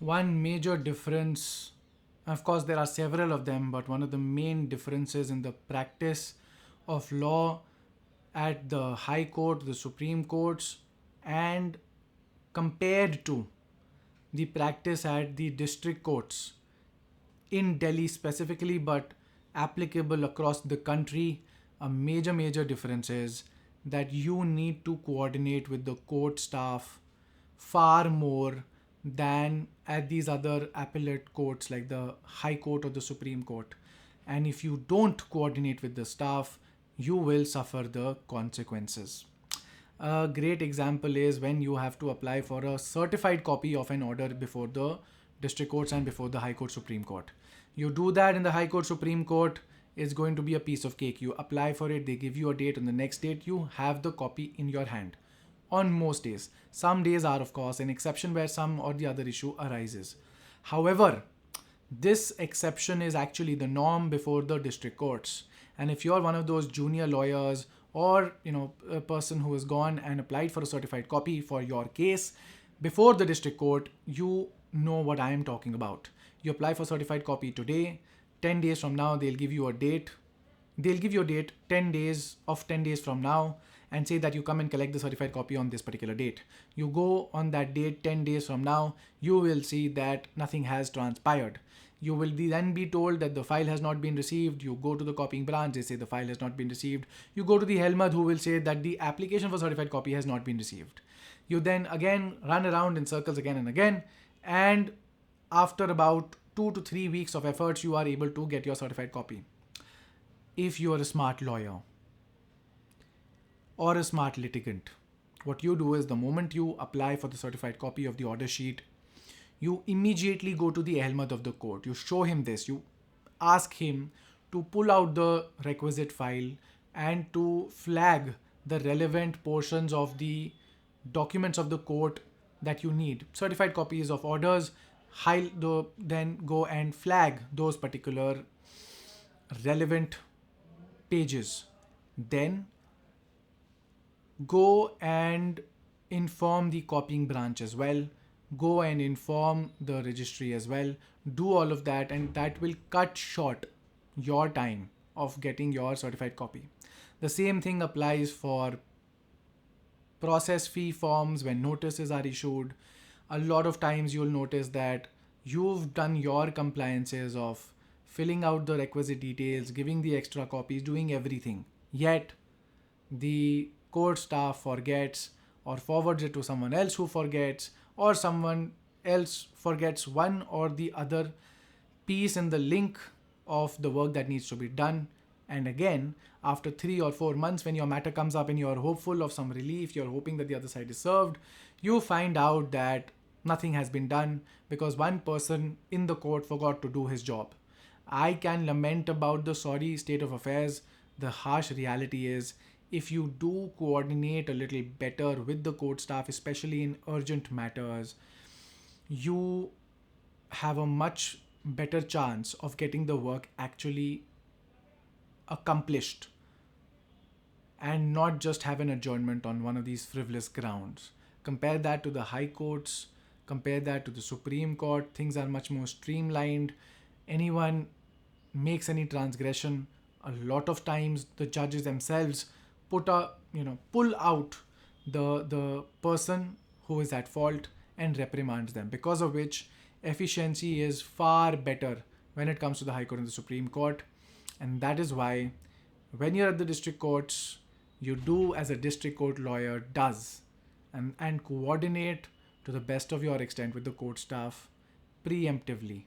One major difference, of course, there are several of them, but one of the main differences in the practice of law at the High Court, the Supreme Courts, and compared to the practice at the district courts in Delhi specifically, but applicable across the country, a major difference is that you need to coordinate with the court staff far more than at these other appellate courts like the High Court or the Supreme Court. And if you don't coordinate with the staff, you will suffer the consequences. A great example is when you have to apply for a certified copy of an order before the district courts and before the High Court, Supreme Court. You do that in the High Court, Supreme Court, it's going to be a piece of cake. You apply for it, they give you a date, on the next date, you have the copy in your hand. On most days. Some days are, of course, an exception where some or the other issue arises. However, this exception is actually the norm before the district courts. And if you're one of those junior lawyers or a person who has gone and applied for a certified copy for your case before the district court, you know what I am talking about. You apply for certified copy today, 10 days from now they'll give you a date. They'll give you a date 10 days from now and say that you come and collect the certified copy on this particular date. You go on that date 10 days from now, you will see that nothing has transpired. You will then be told that the file has not been received. You go to the copying branch, they say the file has not been received. You go to the Helmad, who will say that the application for certified copy has not been received. You then again run around in circles again and again, and after about 2 to 3 weeks of efforts, you are able to get your certified copy. If you are a smart lawyer or a smart litigant, what you do is the moment you apply for the certified copy of the order sheet, you immediately go to the Ahmad of the court. You show him this. You ask him to pull out the requisite file and to flag the relevant portions of the documents of the court that you need. Certified copies of orders, then go and flag those particular relevant pages. Then go and inform the copying branch as well. Go and inform the registry as well. Do all of that, and that will cut short your time of getting your certified copy. The same thing applies for process fee forms when notices are issued. A lot of times you'll notice that you've done your compliances of filling out the requisite details, giving the extra copies, doing everything. Yet the court staff forgets or forwards it to someone else who forgets, or someone else forgets one or the other piece in the link of the work that needs to be done. And again, after 3 or 4 months, when your matter comes up and you're hopeful of some relief, you're hoping that the other side is served, you find out that nothing has been done because one person in the court forgot to do his job. I can lament about the sorry state of affairs. The harsh reality is, if you do coordinate a little better with the court staff, especially in urgent matters, you have a much better chance of getting the work actually accomplished and not just have an adjournment on one of these frivolous grounds. Compare that to the high courts, compare that to the Supreme Court. Things are much more streamlined. Anyone makes any transgression, a lot of times the judges themselves pull out the person who is at fault and reprimands them, because of which efficiency is far better when it comes to the High Court and the Supreme Court. And that is why when you're at the district courts, you do as a district court lawyer does, and coordinate to the best of your extent with the court staff preemptively.